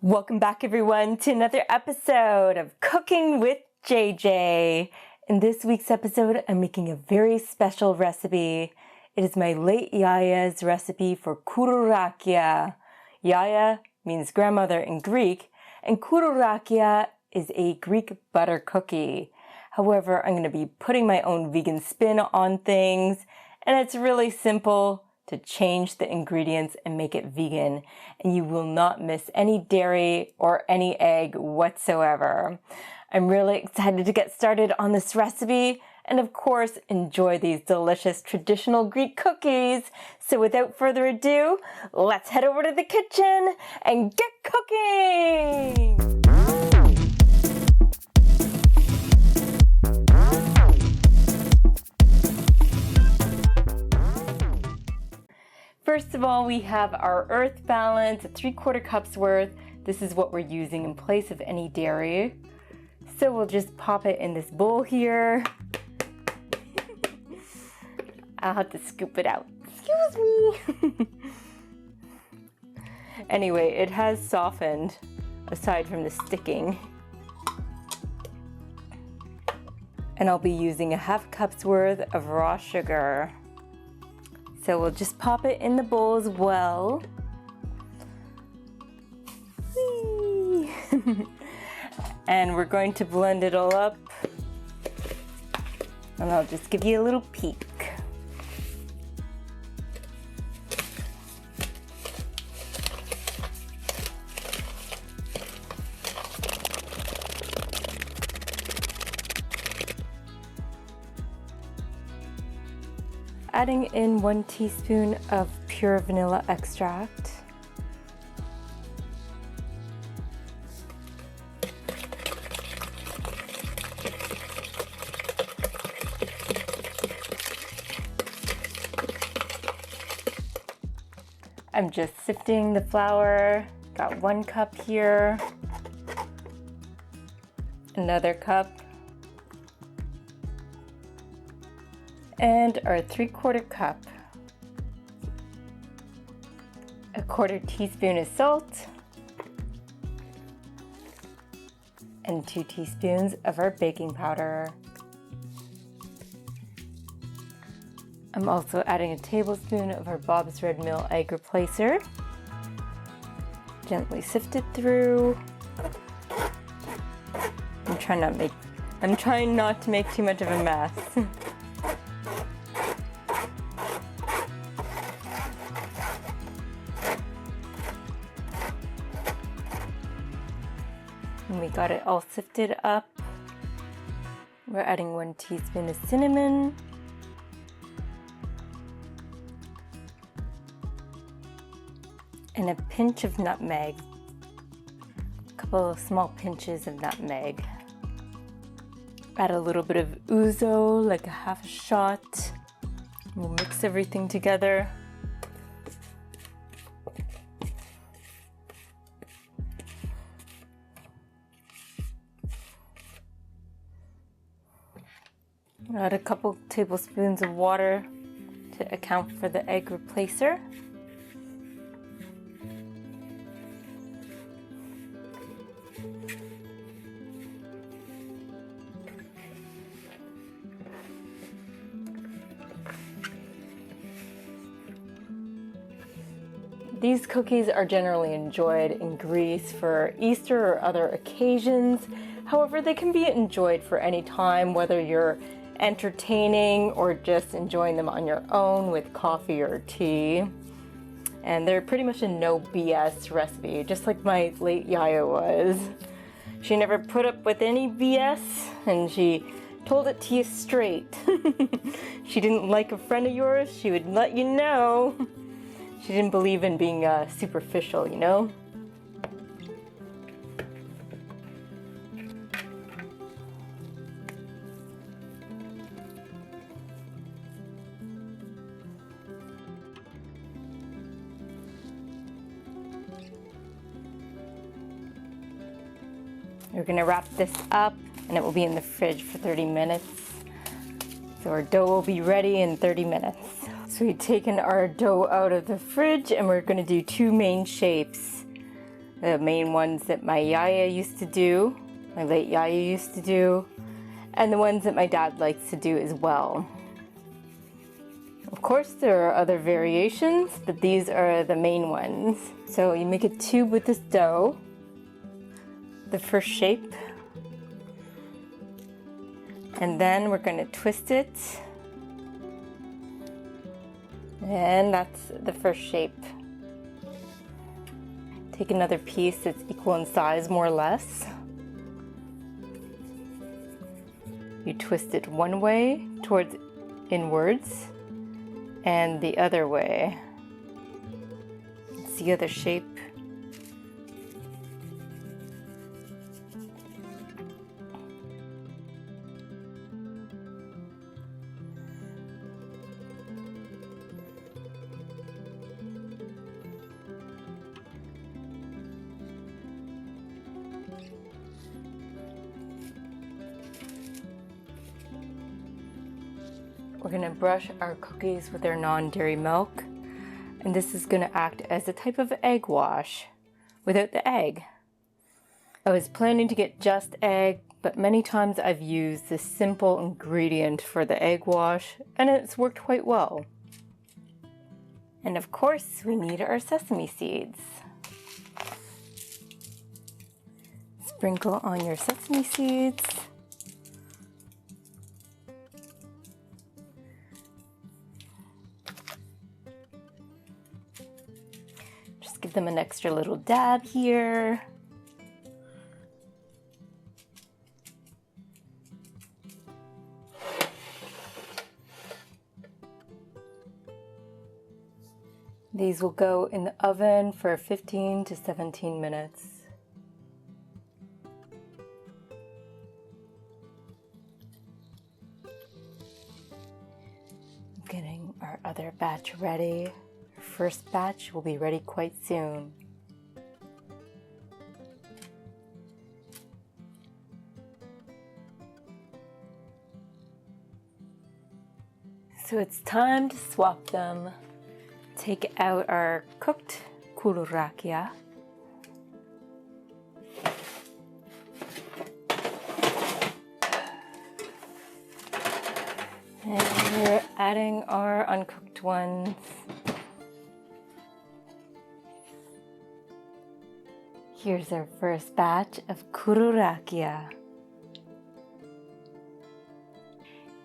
Welcome back everyone to another episode of Cooking with JJ. In this week's episode, I'm making a very special recipe. It is my late Yiayia's recipe for Koulourakia. Yiayia means grandmother in Greek, and Koulourakia is a Greek butter cookie. However, I'm going to be putting my own vegan spin on things, and it's really simple to change the ingredients and make it vegan, and you will not miss any dairy or any egg whatsoever. I'm really excited to get started on this recipe and of course enjoy these delicious traditional Greek cookies. So without further ado, let's head over to the kitchen and get cooking! First of all, we have our earth balance, 3/4 cups worth. This is what we're using in place of any dairy. So we'll just pop it in this bowl here. I'll have to scoop it out. Excuse me. Anyway, it has softened aside from the sticking. And I'll be using 1/2 cup's worth of raw sugar. So we'll just pop it in the bowl as well. And we're going to blend it all up. And I'll just give you a little peek. Adding in 1 teaspoon of pure vanilla extract. I'm just sifting the flour. Got 1 cup here. Another cup. And our 3/4 cup. 1/4 teaspoon of salt. And 2 teaspoons of our baking powder. I'm also adding a tablespoon of our Bob's Red Mill egg replacer. Gently sift it through. I'm trying not to make too much of a mess. And we got it all sifted up. We're adding 1 teaspoon of cinnamon. And a pinch of nutmeg. A couple of small pinches of nutmeg. Add a little bit of ouzo, like 1/2 shot. We'll mix everything together. Add a couple tablespoons of water to account for the egg replacer. These cookies are generally enjoyed in Greece for Easter or other occasions. However, they can be enjoyed for any time, whether you're entertaining or just enjoying them on your own with coffee or tea. And they're pretty much a no BS recipe, just like my late Yiayia was. She never put up with any BS, and she told it to you straight. She didn't like a friend of yours, she would let you know. She didn't believe in being superficial, you know? We're gonna wrap this up and it will be in the fridge for 30 minutes. So our dough will be ready in 30 minutes. So we've taken our dough out of the fridge and we're gonna do 2 main shapes. The main ones that my Yiayia used to do, my late Yiayia used to do, and the ones that my dad likes to do as well. Of course, there are other variations, but these are the main ones. So you make a tube with this dough, the first shape, and then we're going to twist it, and that's the first shape. Take another piece that's equal in size, more or less. You twist it one way towards inwards and the other way. It's the other shape. We're going to brush our cookies with our non-dairy milk, and this is going to act as a type of egg wash without the egg. I was planning to get just egg, but many times I've used this simple ingredient for the egg wash, and it's worked quite well. And of course, we need our sesame seeds. Sprinkle on your sesame seeds. Give them an extra little dab here. These will go in the oven for 15 to 17 minutes. Getting our other batch ready. First batch will be ready quite soon. So it's time to swap them. Take out our cooked Koulourakia. And we're adding our uncooked ones. Here's our first batch of Koulourakia.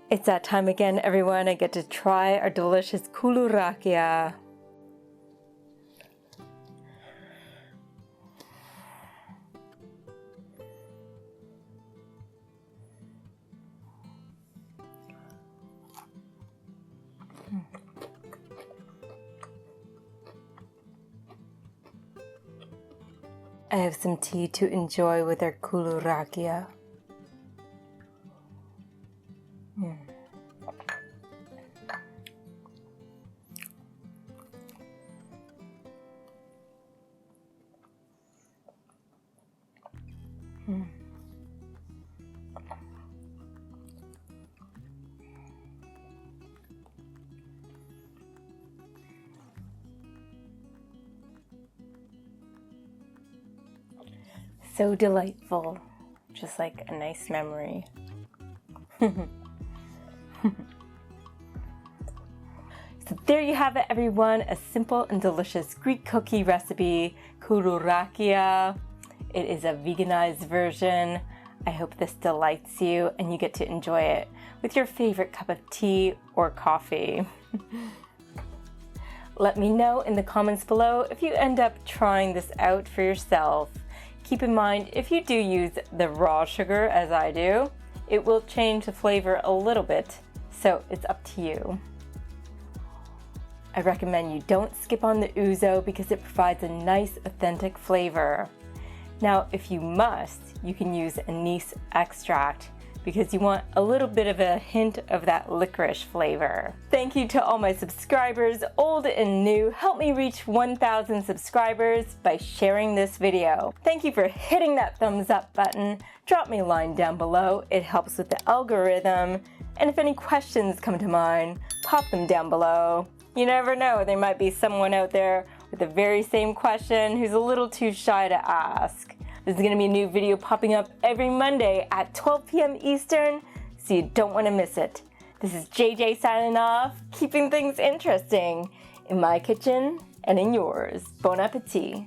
It's that time again, everyone. I get to try our delicious Koulourakia. I have some tea to enjoy with our Koulourakia. So delightful, just like a nice memory. So there you have it, everyone, a simple and delicious Greek cookie recipe, Koulourakia. It is a veganized version. I hope this delights you and you get to enjoy it with your favorite cup of tea or coffee. Let me know in the comments below if you end up trying this out for yourself. Keep in mind, if you do use the raw sugar, as I do, it will change the flavor a little bit, so it's up to you. I recommend you don't skip on the ouzo because it provides a nice, authentic flavor. Now, if you must, you can use anise extract because you want a little bit of a hint of that licorice flavor. Thank you to all my subscribers, old and new. Help me reach 1,000 subscribers by sharing this video. Thank you for hitting that thumbs up button. Drop me a line down below. It helps with the algorithm. And if any questions come to mind, pop them down below. You never know, there might be someone out there with the very same question who's a little too shy to ask. There's going to be a new video popping up every Monday at 12 p.m. Eastern, so you don't want to miss it. This is JJ signing off, keeping things interesting in my kitchen and in yours. Bon appetit.